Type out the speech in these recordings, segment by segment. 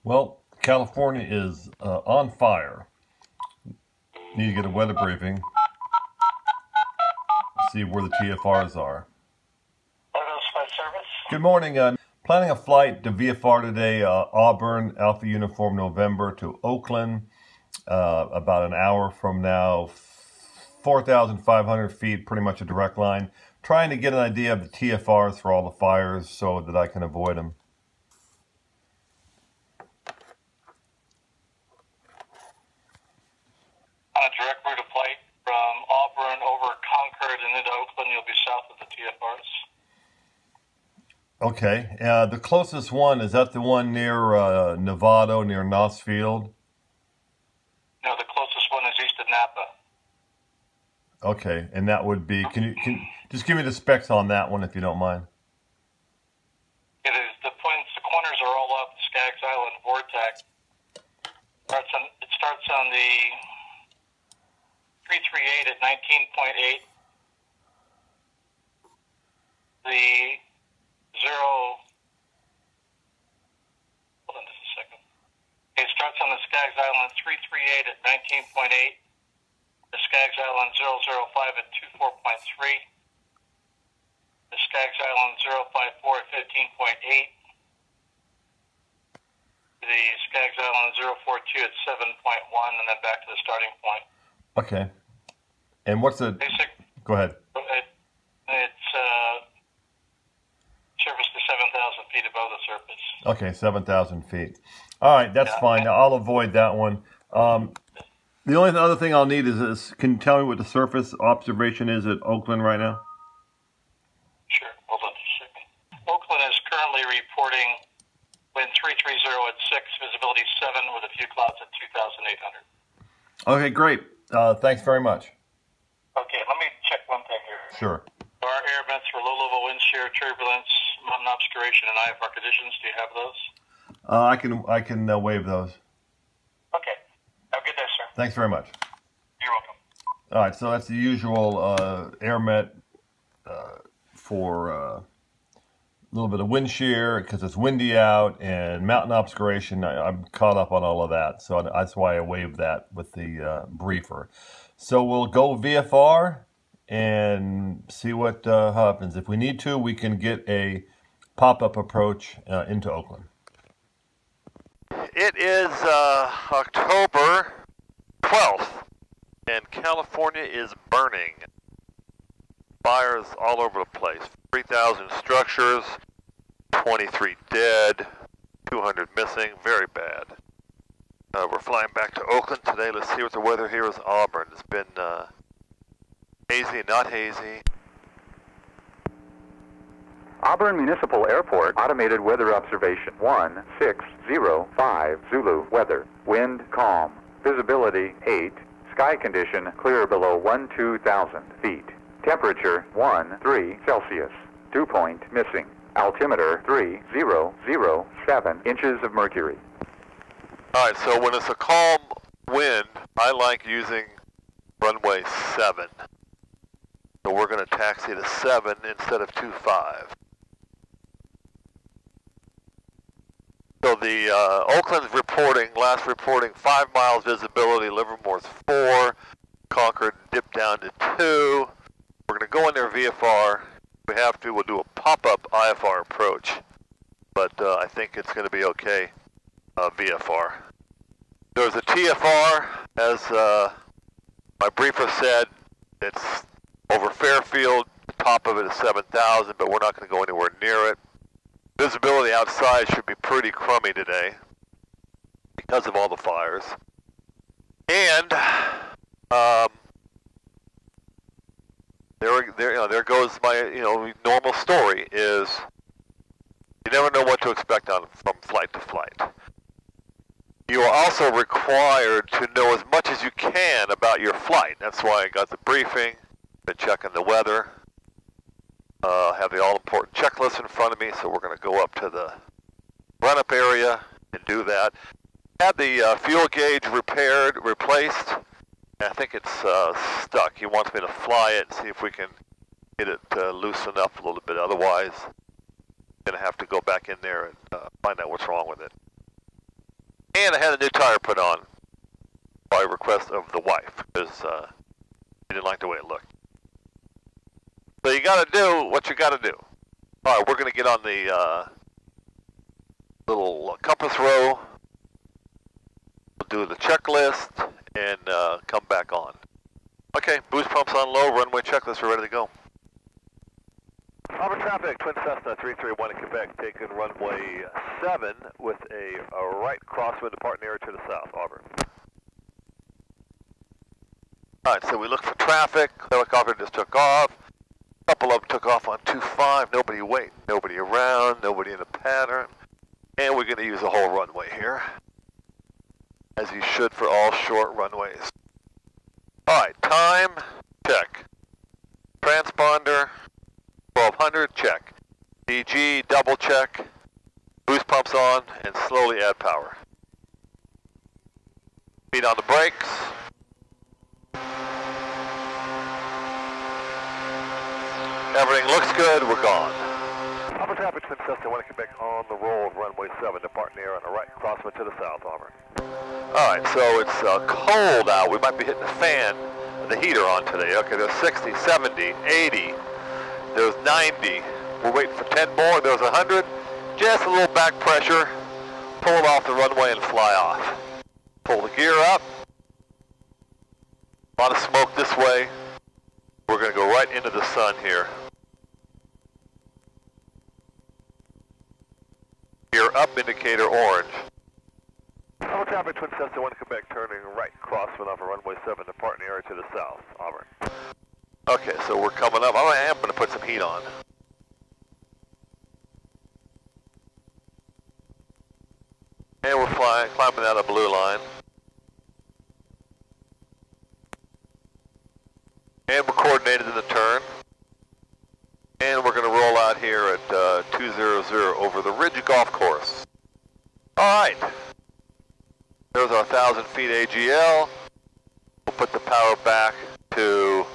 Well, California is on fire. Need to get a weather briefing. See where the TFRs are. Good morning. Planning a flight to VFR today, Auburn, Alpha Uniform November to Oakland, about an hour from now, 4,500 feet, pretty much a direct line. Trying to get an idea of the TFRs for all the fires so that I can avoid them. On a direct route of flight from Auburn over Concord and into Oakland, you'll be south of the TFRs. Okay. The closest one, is that the one near Novato, near Knott's Field? No, the closest one is east of Napa. Okay, and that would be, can just give me the specs on that one if you don't mind. It is the points, the corners are all up Skaggs Island vortex. It starts on the 338 at 19.8. The hold on just a second. It starts on the Skaggs Island 338 at 19.8. The Skaggs Island 005 at 24.3. The Skaggs Island 054 at 15.8. The Skaggs Island 042 at 7.1, and then back to the starting point. Okay. And what's the... Go ahead. It's surface to 7,000 feet above the surface. Okay, 7,000 feet. All right, that's fine. Now, I'll avoid that one. The only other thing I'll need is this. Can you tell me what the surface observation is at Oakland right now? Sure. Hold on just a second. Oakland is currently reporting wind 330 at 6, visibility 7 with a few clouds at 2,800. Okay, great. Thanks very much. Okay, let me check one thing here. Sure. There are air vents for low-level wind shear, turbulence, mountain obscuration, and IFR conditions. Do you have those? I can waive those. Okay. Have a good day, sir. Thanks very much. You're welcome. All right, so that's the usual air met for a little bit of wind shear because it's windy out and mountain obscuration. I'm caught up on all of that, so that's why I waived that with the briefer. So we'll go VFR and see what happens. If we need to, we can get a pop-up approach into Oakland. It is October 12th, and California is burning. Fires all over the place. 3,000 structures, 23 dead, 200 missing, very bad. We're flying back to Oakland today. Let's see what the weather here is. Auburn. It's been hazy, not hazy. Auburn Municipal Airport, automated weather observation 1605 Zulu weather. Wind calm. Visibility 8. Sky condition clear below 12,000 feet. Temperature 13 Celsius. Dew point missing. Altimeter 3007 inches of mercury. All right, so when it's a calm wind, I like using runway 7. So we're going to taxi to 7 instead of 25. So the Oakland's reporting, last reporting, 5 miles visibility, Livermore's 4, Concord dipped down to 2. We're going to go in there VFR. If we have to, we'll do a pop-up IFR approach. But I think it's going to be okay, VFR. There's a TFR, as my briefer said, it's over Fairfield. The top of it is 7,000, but we're not going to go anywhere near it. Visibility outside should be pretty crummy today because of all the fires. And there goes my normal story is you never know what to expect from flight to flight. You are also required to know as much as you can about your flight. That's why I got the briefing, been checking the weather. Have the all-important checklist in front of me, so we're going to go up to the run-up area and do that. Had the fuel gauge replaced. I think it's stuck. He wants me to fly it and see if we can get it loosened up a little bit. Otherwise, I'm going to have to go back in there and find out what's wrong with it. And I had a new tire put on by request of the wife, because she didn't like the way it looked. So you got to do what you got to do. All right, we're going to get on the little compass row. We'll do the checklist and come back on. Okay, boost pumps on low, runway checklist, we're ready to go. Auburn traffic, Twin Cessna 331 in Quebec, taking runway 7 with a right crosswind departing area to the south, Auburn. Alright, so we look for traffic, helicopter just took off. A couple of them took off on 25, nobody waiting, nobody around, nobody in a pattern. And we're going to use a whole runway here, as you should for all short runways. Alright, time, check. Transponder, 1200, check. DG, double check. Boost pumps on, and slowly add power. Feet on the brakes. Everything looks good, we're gone. Auburn traffic, Twin Cessna 1 Quebec on the roll of runway 7, departing air on the right crosswind to the south, Auburn. Alright, so it's cold out. We might be hitting the fan, the heater on today. Okay, there's 60, 70, 80, there's 90. We're waiting for 10 more, there's 100. Just a little back pressure. Pull it off the runway and fly off. Pull the gear up. A lot of smoke this way. We're going to go right into the sun here. Gear up, indicator orange. Auburn traffic, Twin Cessna 1 Quebec, turning right crosswind off of runway 7, departing area to the south, Auburn. Okay, so we're coming up. I am going to put some heat on. And we're flying, climbing out of blue line. And we're coordinated in the turn. And we're going to roll out here at 200 over the Ridge Golf Course. Alright. There's our 1,000 feet AGL. We'll put the power back to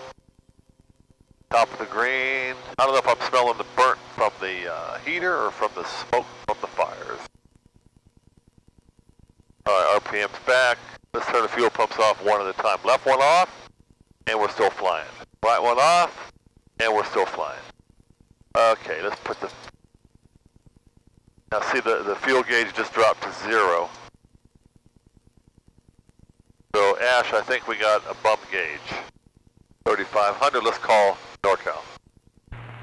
top of the green. I don't know if I'm smelling the burnt from the heater or from the smoke from the fires. Alright, RPM's back. Let's turn the fuel pumps off one at a time. Left one off, and we're still flying. Right one off, and we're still flying. Okay, let's put the... Now see, the fuel gauge just dropped to 0. So Ash, I think we got a bump gauge. 3,500, let's call NorCal.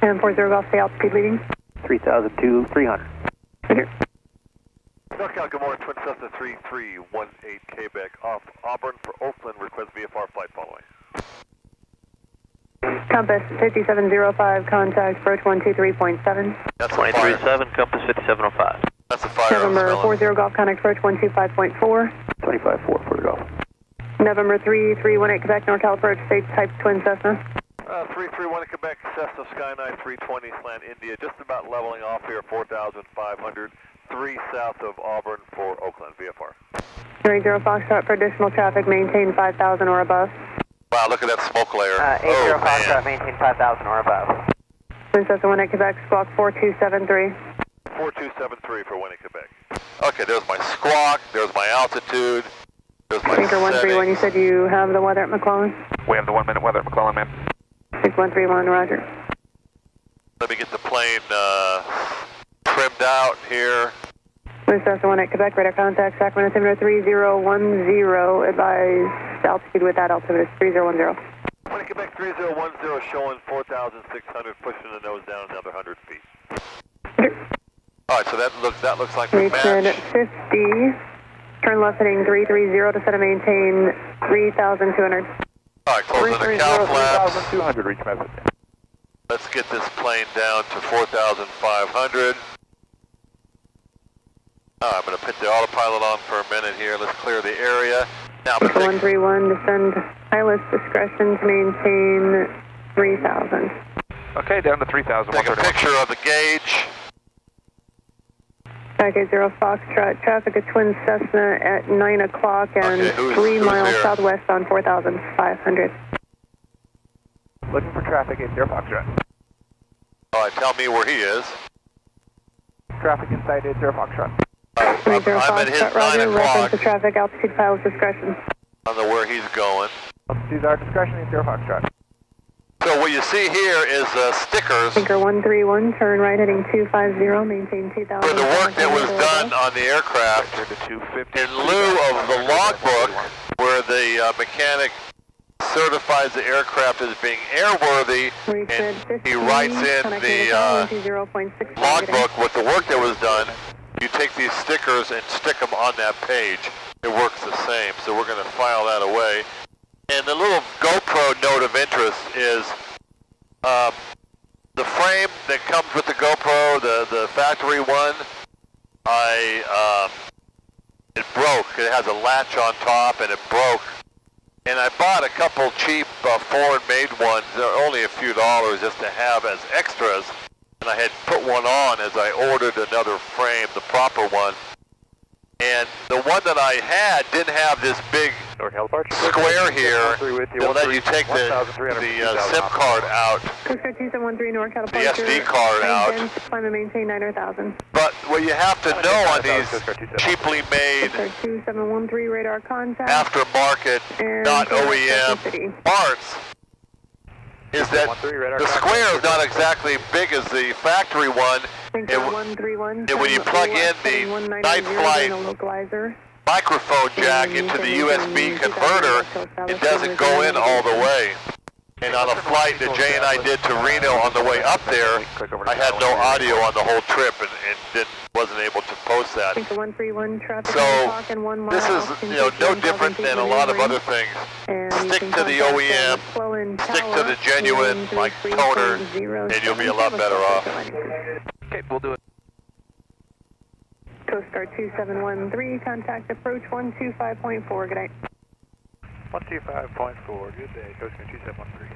And 40 Golf, stay altitude leading. 3,002, 300. Right here. NorCal, good morning, Twin Cessna 3318 Quebec off Auburn for Oakland, request VFR flight following. Compass 5705, contact approach 123.7. That's a fire. 237, compass 5705. That's a fire. November 40 Golf, contact approach 125.4. 25-4 for the Golf. November 3318 Quebec, NorCal approach, state type Twin Cessna. 331 Quebec, Cessna Skyline 320, slant India, just about leveling off here, 4,500, 3 south of Auburn for Oakland, VFR. 30 Foxtrot for additional traffic, maintain 5,000 or above. Wow, look at that smoke layer. 80 Foxtrot, maintain 5,000 or above. Twin Cessna 1 Quebec, squawk 4273. 4273 for Winnie, Quebec. Okay, there's my squawk, there's my altitude, there's my Anchor 131, you said you have the weather at McClellan? We have the 1 minute weather at McClellan, ma'am. 6131, roger. Let me get the plane trimmed out here. Twin Cessna 1 Quebec, radar contact, Sacramento altimeter 3010, advise altitude with that altimeter is 3010. Winnie, Quebec 3010, showing 4,600, pushing the nose down another 100 feet. Alright, so that looks like we Reach at match. 50, turn left heading 330 to set and maintain 3,200. Alright, closing the cow flaps. 3,200, reach message. Let's get this plane down to 4,500. I'm going to put the autopilot on for a minute here. Let's clear the area. Now, 131, descend pilot's discretion to maintain 3,000. Okay, down to 3,000. take a picture of the gauge. Package 0 Foxtrot, traffic at Twin Cessna at 9 o'clock and Okay, who's 3 miles here? southwest on 4,500. Looking for traffic at 0 Foxtrot. Alright, tell me where he is. Traffic inside at 0 Foxtrot. I'm at his 9 Roger, reference o'clock. to traffic, altitude, pilot's discretion. I don't know where he's going. Altitude our discretion, Air Foxtrot. So what you see here is stickers Anchor 131, turn right heading 250, maintain 2000. for the work that was done on the aircraft. In lieu of the logbook, where the mechanic certifies the aircraft as being airworthy, and he writes in the logbook with the work that was done. You take these stickers and stick them on that page. It works the same, so we're going to file that away. And the little GoPro note of interest is the frame that comes with the GoPro, the factory one, it broke. It has a latch on top and it broke. And I bought a couple cheap foreign-made ones. They're only a few dollars just to have as extras. And I had put one on as I ordered another frame, the proper one. And the one that I had didn't have this big square here to let you take the SIM card out, the SD card out. Climb and maintain 9,000. But what you have to know on these cheaply made 2713 radar contact. aftermarket, not OEM parts, is that the square is not exactly big as the factory one. And when you plug in the night flight microphone jack into the USB converter, it doesn't go in all the way. And on a flight that Jay and I did to Reno on the way up there, I had no audio on the whole trip and wasn't able to post that. So this is no different than a lot of other things. Stick to the OEM, stick to the genuine like toner, and you'll be a lot better off. Okay, we'll do it. Coast Guard 2713, contact approach 125.4, good night. 125.4, good day, Coast Guard 2713.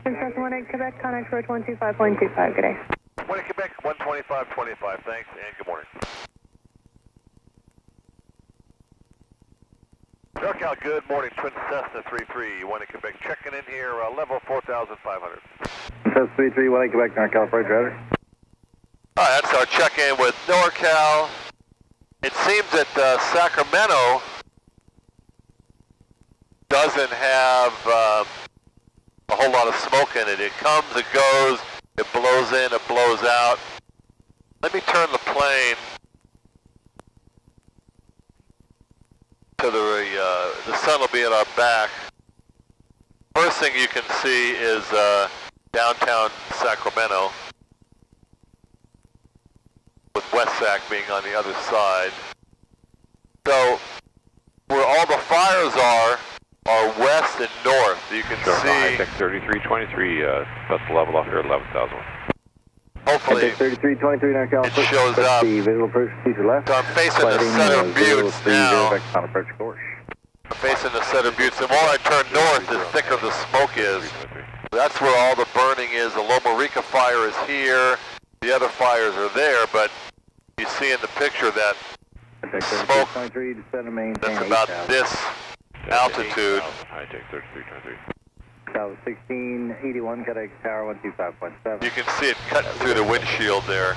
Princess 18 Quebec, contact approach 125.25, good day. 20 Quebec, 125.25, thanks, and good morning. NorCal, good morning, Twin Cessna 33, 1 Quebec, checking in here, level 4,500. Cessna 33, 1 Quebec, NorCal, Freight Driver. All right, that's our check-in with NorCal. It seems that Sacramento doesn't have a whole lot of smoke in it. It comes, it goes, it blows in, it blows out. Let me turn the plane to the sun will be at our back. First thing you can see is downtown Sacramento, with West Sac being on the other side. So where all the fires are west and north. You can see. Tech 3323, that's the level off here at 11,000. Hopefully 3323, NorCal, it shows up. Visual approach to left. So I'm facing the center buttes now. On approach course. I'm facing the center buttes. The more I turn north, the thicker the smoke is. That's where all the burning is. The Loma Rica fire is here. The other fires are there, but you see in the picture that smoke that's about this altitude. High Tech 3323. South 1681, Quebec Tower 125.7. You can see it cutting through the windshield there.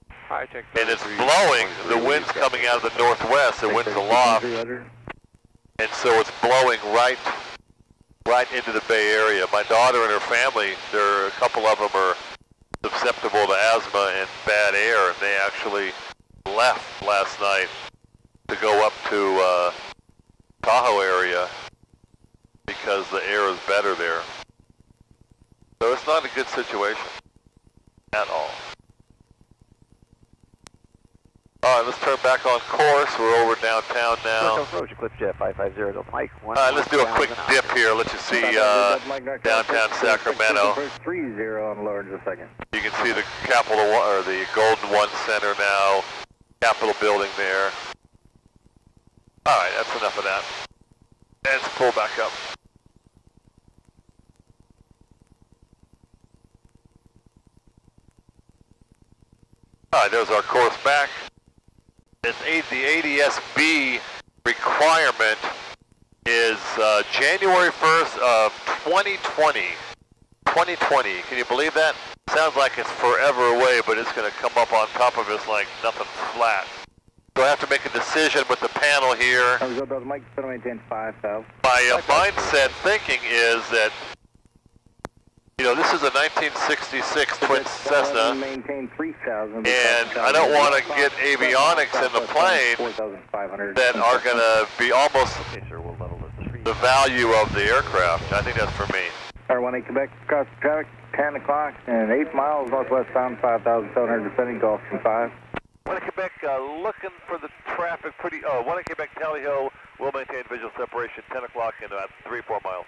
High Tech And it's blowing. The wind's coming out of the northwest. The wind's aloft. And so it's blowing right into the Bay Area. My daughter and her family, a couple of them are susceptible to asthma and bad air, and they actually left last night to go up to Tahoe area because the air is better there. So it's not a good situation at all. All right, let's turn back on course. We're over downtown now. Approach, Eclipse Jet 550 to Mike. All right, let's do a quick dip here. Let you see downtown Sacramento. 30 on lower just a second. You can see the Capitol or the Golden One Center now, Capitol building there. All right, that's enough of that. Let's pull back up. All right, there's our course back. The ADS-B requirement is January 1st of 2020. 2020. Can you believe that? Sounds like it's forever away, but it's going to come up on top of us like nothing flat. So I have to make a decision with the panel here. Mike, maintain 5,000. My mindset thinking is that, you know, this is a 1966 twin Cessna, Maintain 3,000. and I don't want to get avionics in the plane that are going to be almost the value of the aircraft. I think that's for me. R18 Quebec, cross traffic, 10 o'clock and 8 miles northwest bound, 5,700 descending, Gulf 5. 1 Quebec, looking for the traffic pretty, 1 Quebec, Tally Ho, will maintain visual separation, 10 o'clock in about 3-4 miles.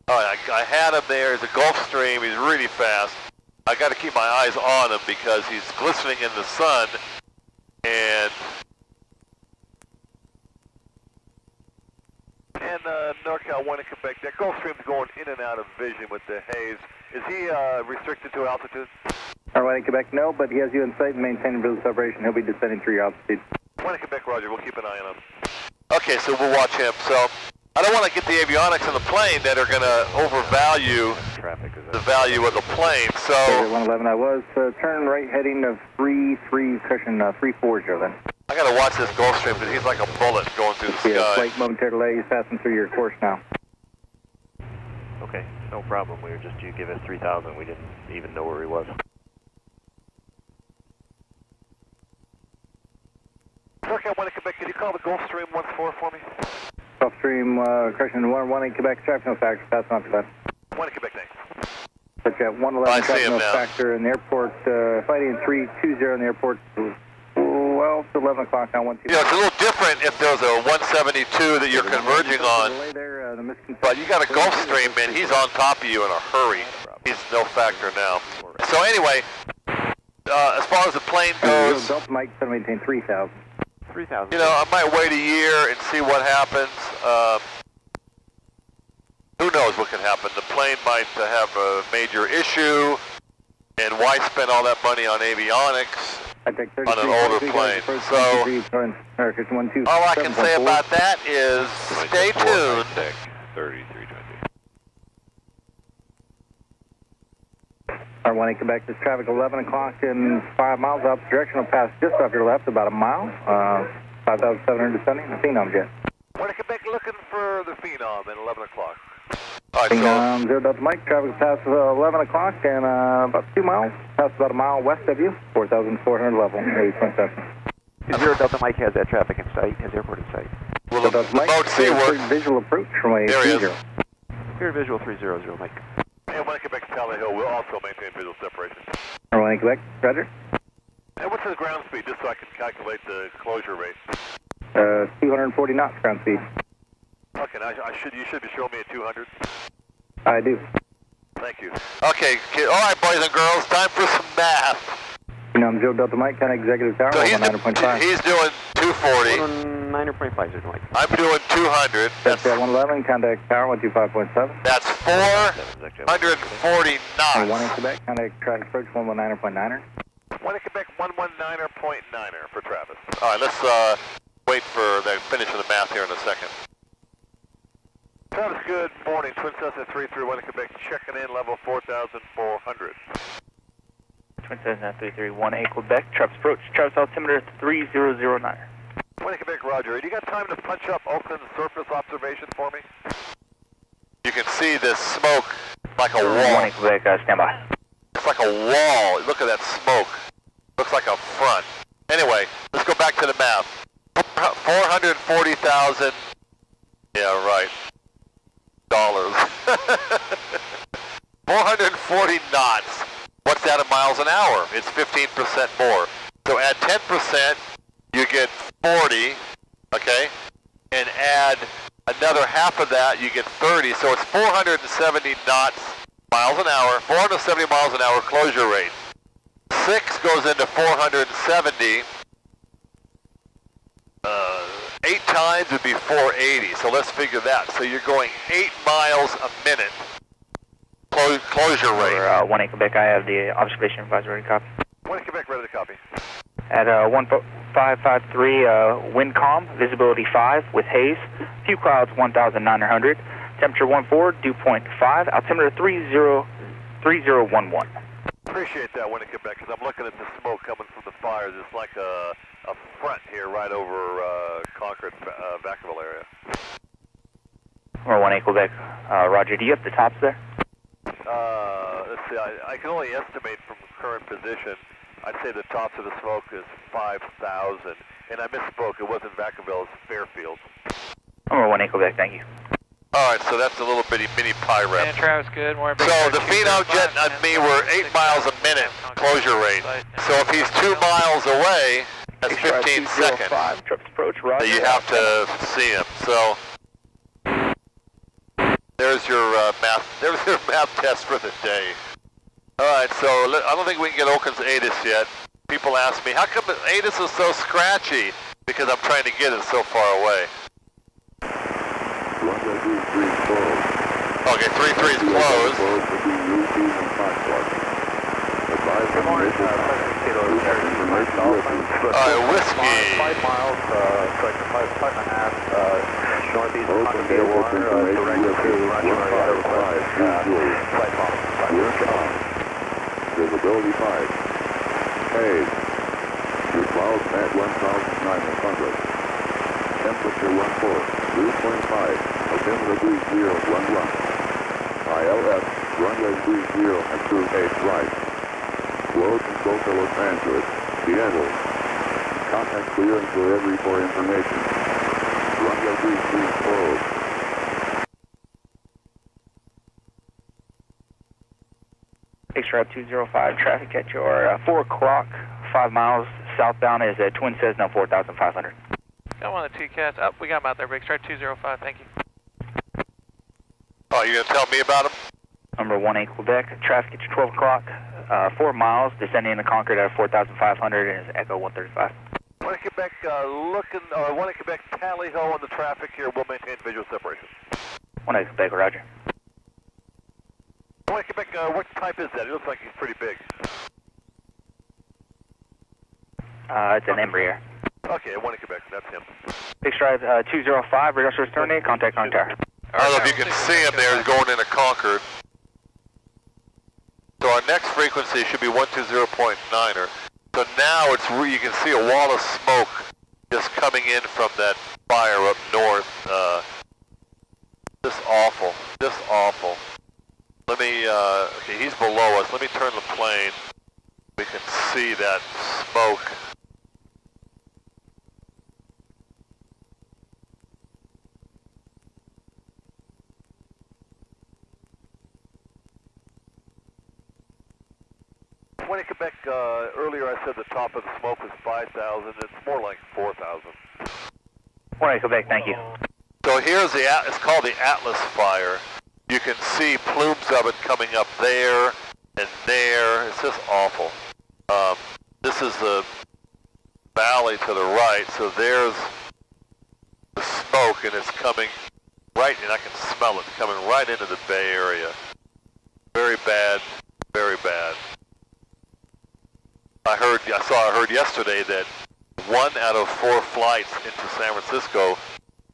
Alright, I had him there. He's a Gulfstream. He's really fast. I got to keep my eyes on him because he's glistening in the sun. And NorCal 1 in Quebec, that Gulfstream's going in and out of vision with the haze. Is he restricted to altitude? R18 in Quebec, no, but he has you in sight and maintaining visual separation. He'll be descending through your altitude. 1 in Quebec, Roger. We'll keep an eye on him. Okay, so we'll watch him. So I don't want to get the avionics in the plane that are going to overvalue the value of the plane. So 111, I was turn right heading of 33 cushion 340 then. I got to watch this Gulfstream because he's like a bullet going through the sky. Slight momentary delay. He's passing through your course now. Okay, no problem. We were just, you give us 3,000. We didn't even know where he was. Okay, 1 in Quebec, can you call the Gulfstream 14 for me? Gulfstream, correction, 1 in Quebec, traffic no factor, passing on to that. 1 in Quebec, thanks. Such at 111, traffic no factor in the airport, fighting 320 in the airport, 12 to 11 o'clock now, 1-2. You know, it's a little different if there's a 172 that you're converging on, but you got a Gulfstream, man, he's on top of you in a hurry. He's no factor now. So anyway, as far as the plane goes, Delta Mike, maintain 3,000. 3,000. you know, I might wait a year and see what happens. Who knows what can happen? The plane might have a major issue, and why spend all that money on avionics on an older plane? So all I can say about that is stay tuned. 3320. R18 Quebec, this traffic 11 o'clock and 5 miles out the direction. Will pass just off your left about a mile. 5,700 descending, the Phenom jet. 1 in Quebec looking for the Phenom at 11 o'clock. All right, Phenom, 0 Delta Mike, traffic passes 11 o'clock and about 2 miles. Pass about a mile west of you, 4,400 level, 8.7. 0 Delta Mike has that traffic in sight, has airport in sight. Well, the boat seaward. Visual approach from a There he is. Clear visual 300, Mike. And 1 in Quebec, Tally Hill will also maintain visual separation. R18 Quebec, roger. And what's the ground speed, just so I can calculate the closure rate? 240 knots ground speed. Okay, now you should be showing me at 200. I do. Thank you. Okay, all right, boys and girls, time for some math. Phenom, 0 Delta Mike, kind of executive tower, So 9.5. he's doing 240. 9.5, 0 Mike. I'm doing 200. That's 111, contact tower, 125.7. That's 440 knots. 1 in Quebec, contact traffic approach, 119.9er. 1 in Quebec, 119.9er for Travis. All right, let's wait for the finish of the math here in a second. Travis, good morning. Twin Cessna 331 in Quebec, checking in, level 4,400. Twin Cessna 331 Quebec, Travis approach, Travis altimeter 3009. 1 in Quebec, Roger. You got time to punch up Oakland surface observation for me? You can see this smoke like a wall. 1 in Quebec, stand by. It's like a wall. Look at that smoke. Looks like a front. Anyway, let's go back to the math. 440,000. Yeah, right. Dollars. 440 knots. What's that in miles an hour? It's 15% more. So add 10%, you get 40, okay? And add another half of that, you get 30. So it's 470 knots, miles an hour, 470 miles an hour closure rate. 6 goes into 470. 8 times would be 480, so let's figure that. So you're going 8 miles a minute closure rate. For 1 in Quebec, I have the observation advisor ready to copy. 1 in Quebec, ready to copy. At 1553, wind calm, visibility 5 with haze, few clouds 1,900, Temperature 14, dew point 5, altimeter 3011. Appreciate that when it came back, because I'm looking at the smoke coming from the fires. It's like a front here right over Concord, Vacaville area. Number 1 Quebec, Roger, do you have the tops there? Let's see, I can only estimate from current position. I'd say the tops of the smoke is 5,000. And I misspoke, it wasn't Vacaville, it's Fairfield. Number 1 Quebec, thank you. Alright, so that's a little bitty mini Pyrep. And Travis, good. More So the phenom jet on me were 8 miles a minute closure rate. So if he's 2 miles away, that's 15 seconds. Trips approach, Roger. You have to see him. So there's your math test for the day. Alright, so I don't think we can get Oakland's ATIS yet. People ask me, how come the ATIS is so scratchy? Because I'm trying to get it so far away. Okay, 3-3 is closed. Alright, whiskey. 5 miles, correction, 5.5, northeast of Honolulu water, direct to Roger, Visibility 5. Haze. Your clouds at 1,900. Temperature 14. Dew point 5. Altimeter 3011. ILS. Runway 30 and 28 right. Load from Boca, Los Angeles. Seattle. Contact clearing for every for information. Runway 33 closed. X-Ray 205, traffic at your 4 o'clock, 5 miles southbound is Twin Cessna 4,500. Got one of the two cats. Oh, we got him out there, Big Strike 205, thank you. Oh, you going to tell me about him? Number 1 Quebec, traffic at your 12 o'clock, 4 miles, descending into Concord at 4,500 and is Echo 135. 1 Quebec, 1 Quebec, tally ho on the traffic here. We'll maintain visual separation. 1 Quebec, Roger. 1 Quebec, what type is that? It looks like he's pretty big. It's an Embraer. Okay, 1 Quebec, that's him. Big Stripe 205, radar source terminate, contact on tower. I don't know if you can see him there, he's going into Concord. So our next frequency should be 120.9er. So now it's you can see a wall of smoke just coming in from that fire up north. Just awful, just awful. Let me, okay, he's below us. Let me turn the plane. We can see that smoke. When in Quebec, earlier I said the top of the smoke was 5,000. It's more like 4,000. 1 Quebec, thank you. So here's the, it's called the Atlas fire. You can see plumes of it coming up there and there. It's just awful. This is the valley to the right, so there's the smoke, and it's coming right, and I can smell it coming right into the Bay Area. Very bad, very bad. I heard yesterday that 1 out of 4 flights into San Francisco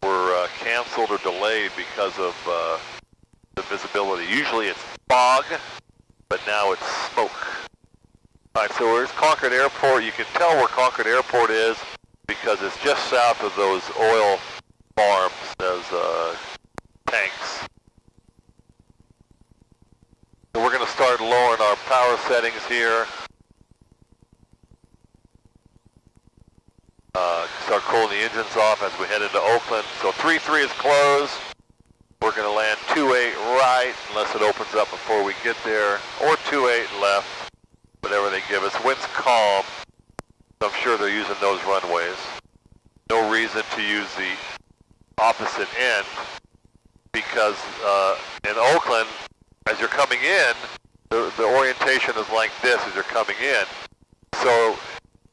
were canceled or delayed because of the visibility. Usually it's fog, but now it's smoke. All right, so where's Concord Airport? You can tell where Concord Airport is because it's just south of those oil farms, those tanks. So we're going to start lowering our power settings here. Start cooling the engines off as we head into Oakland. So 3-3 is closed. We're going to land 28 right unless it opens up before we get there, or 28 left, whatever they give us. Wind's calm, so I'm sure they're using those runways. No reason to use the opposite end because in Oakland, as you're coming in, the orientation is like this as you're coming in. So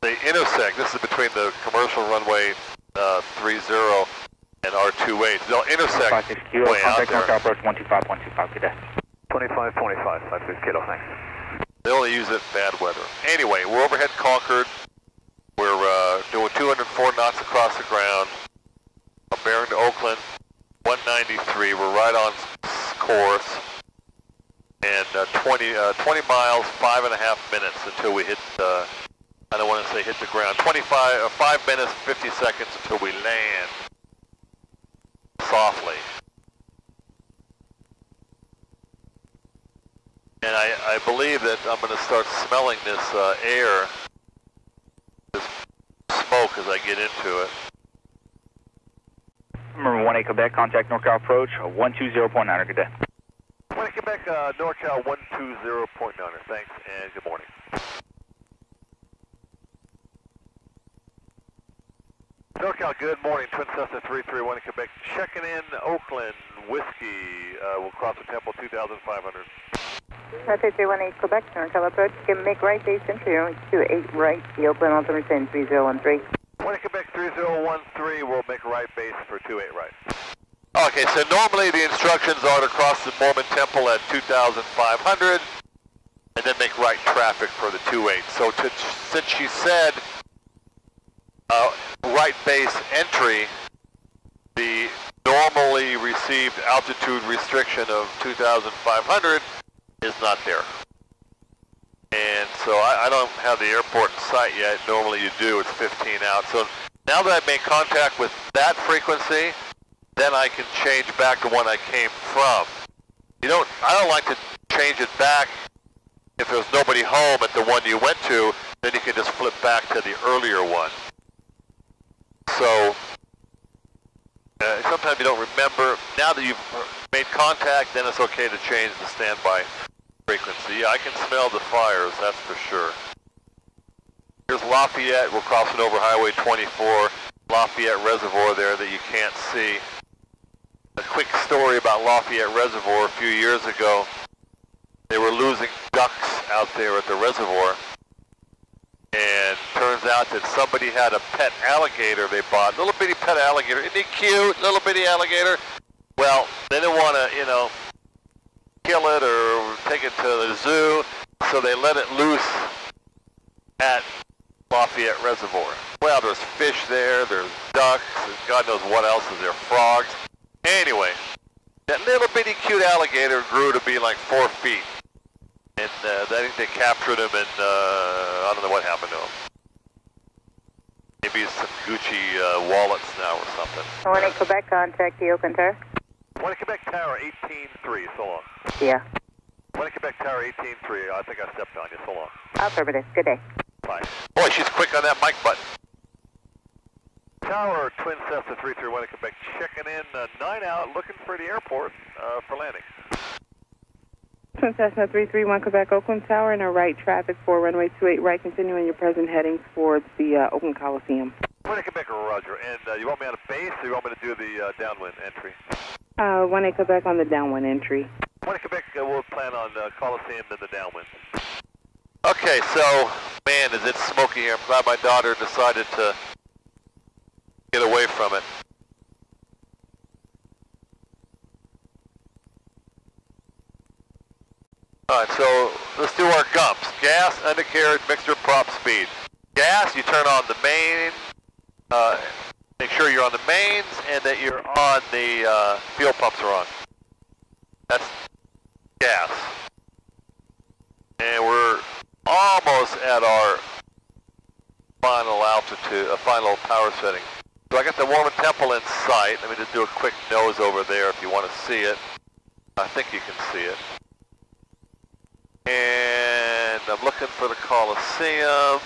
they intersect. This is between the commercial runway 30 and R28. They'll intersect way out there. Contact approach 125.25, good day. 25.25, 56 kilo, thanks. They only use it in bad weather. Anyway, we're overhead Concord. We're doing 204 knots across the ground. I'm bearing to Oakland. 193. We're right on course. And 20 miles, 5.5 minutes until we hit, I don't want to say hit the ground. 5 minutes, 50 seconds until we land softly. And I believe that I'm going to start smelling this air, this smoke as I get into it. Remember 1A Quebec, contact NorCal approach, 120.9, good day. 1A Quebec, NorCal 120.9, thanks and good morning. NorCal, good morning, Twin Cessna 331 in Quebec, checking in Oakland, Whiskey, we'll cross the Temple 2,500. 3318 Quebec, NorCal approach, can make right base entry, 28 right, the Oakland Oct 3013. 1 Quebec 3013, we'll make right base for 28 right. Okay, so normally the instructions are to cross the Mormon Temple at 2,500 and then make right traffic for the 28. So since she said right base entry, the normally received altitude restriction of 2,500 is not there. And so I don't have the airport in sight yet. Normally you do, it's 15 out. So now that I've made contact with that frequency, then I can change back to one I came from. I don't like to change it back if there's nobody home at the one you went to, then you can just flip back to the earlier one. So sometimes you don't remember. Now that you've made contact, then it's okay to change the standby frequency. Yeah, I can smell the fires, that's for sure. Here's Lafayette. We're crossing over Highway 24. Lafayette Reservoir there that you can't see. A quick story about Lafayette Reservoir. A few years ago, they were losing ducks out there at the reservoir. And turns out that somebody had a pet alligator they bought. Little bitty pet alligator. Isn't he cute? Little bitty alligator. Well, they didn't want to, kill it or take it to the zoo, so they let it loose at Lafayette Reservoir. Well, there's fish there, there's ducks, there's God knows what else is there, frogs. Anyway, that little bitty cute alligator grew to be like 4 feet. And I think they captured him and I don't know what happened to him. Maybe some Gucci wallets now or something. 1A Quebec, contact the Oakland Tower. 1 Quebec Tower 18-3, so long. Yeah. 1 Quebec Tower 18-3, I think I stepped on you, so long. Affirmative, good day. Bye. Boy, she's quick on that mic button. Tower, Twin Cessna 331 in Quebec, checking in, 9 out, looking for the airport for landing. Twin Cessna 331 Quebec, Oakland Tower, and a right traffic for runway 28 right, continuing your present heading towards the Oakland Coliseum. 1 Quebec, roger. And you want me on a base, or you want me to do the downwind entry? 1A Quebec on the downwind entry. 1 Quebec, we'll plan on Coliseum, then the downwind. Okay, so, man, is it smoky here. I'm glad my daughter decided to get away from it. Alright, so let's do our gumps. Gas, undercarriage, mixture, prop speed. Gas, you turn on the main, make sure you're on the mains and that you're on the fuel pumps are on. That's gas. And we're almost at our final altitude, final power setting. So I got the Mormon Temple in sight. Let me just do a quick nose over there if you want to see it. I think you can see it. And I'm looking for the Coliseum.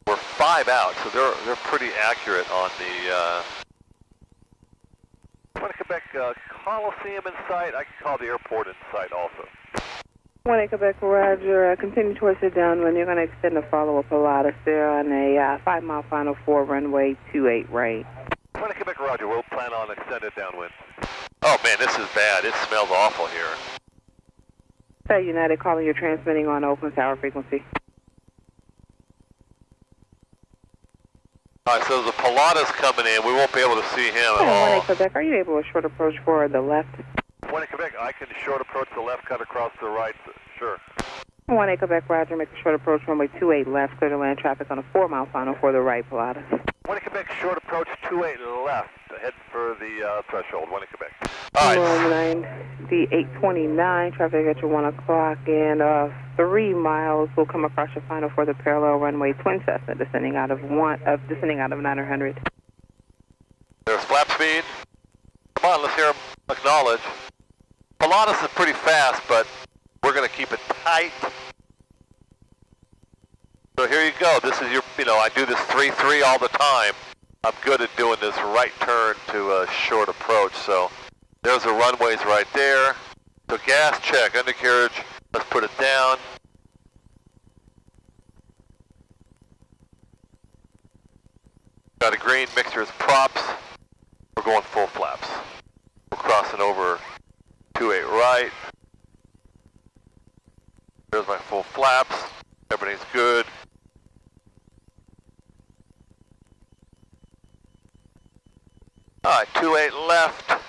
We're 5 out, so they're pretty accurate on the 1 Quebec Coliseum in sight. I can call the airport in sight also. 1A Quebec, roger. Continue towards the downwind. You're going to extend a follow-up Pilatus there on a 5-mile final for runway 28 right. 1 Quebec, roger. We'll plan on extended downwind. Oh, man, this is bad. It smells awful here. United calling, you're transmitting on Oakland Tower frequency. All right, so there's a Pilatus coming in. We won't be able to see him at all. 1A Quebec, are you able to short approach for the left? 1 Quebec, I can short approach the left, cut across the right. Sure. 1 Quebec, Roger, make a short approach, runway 28 left, clear to land traffic on a 4-mile final for the right, Pilatus. 1 Quebec, short approach, 28 left, head for the threshold, 1 Quebec. All right. 9, the 829, traffic at your 1 o'clock, and 3 miles will come across your final for the parallel runway, Twin Cessna, descending out of 900. There's flap speed. Come on, let's hear him acknowledge. Pilatus is pretty fast, but we're going to keep it tight. So here you go. This is your, I do this 3-3 all the time. I'm good at doing this right turn to a short approach. So there's the runways right there. So gas check, undercarriage, let's put it down. Got a green, mixtures, props. We're going full flaps. We're crossing over 28 right. There's my full flaps. Everything's good. Alright, 28 left.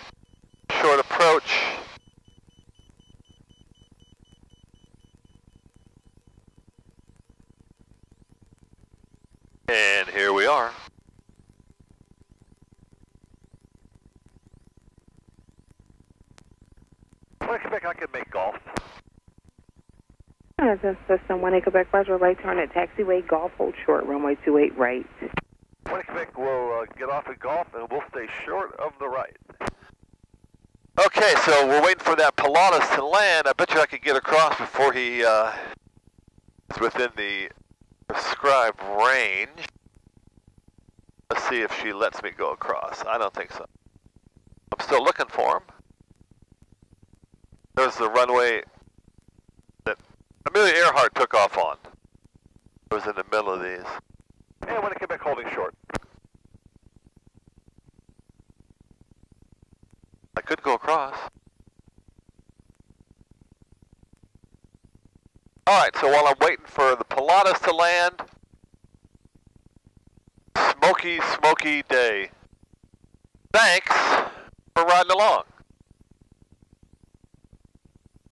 Short approach. And here we are. When Quebec, I can make golf. System 1 Quebec, Roger, right turn at taxiway, golf, hold short, runway 28 right. 1 Quebec will get off at golf and we'll stay short of the right. Okay, so we're waiting for that Pilatus to land. I bet you I could get across before he is within the prescribed range. Let's see if she lets me go across. I don't think so. I'm still looking for him. There's the runway that Amelia Earhart took off on. It was in the middle of these. And 1 Quebec holding short. I could go across. Alright, so while I'm waiting for the Pilatus to land, smoky, smoky day. Thanks for riding along.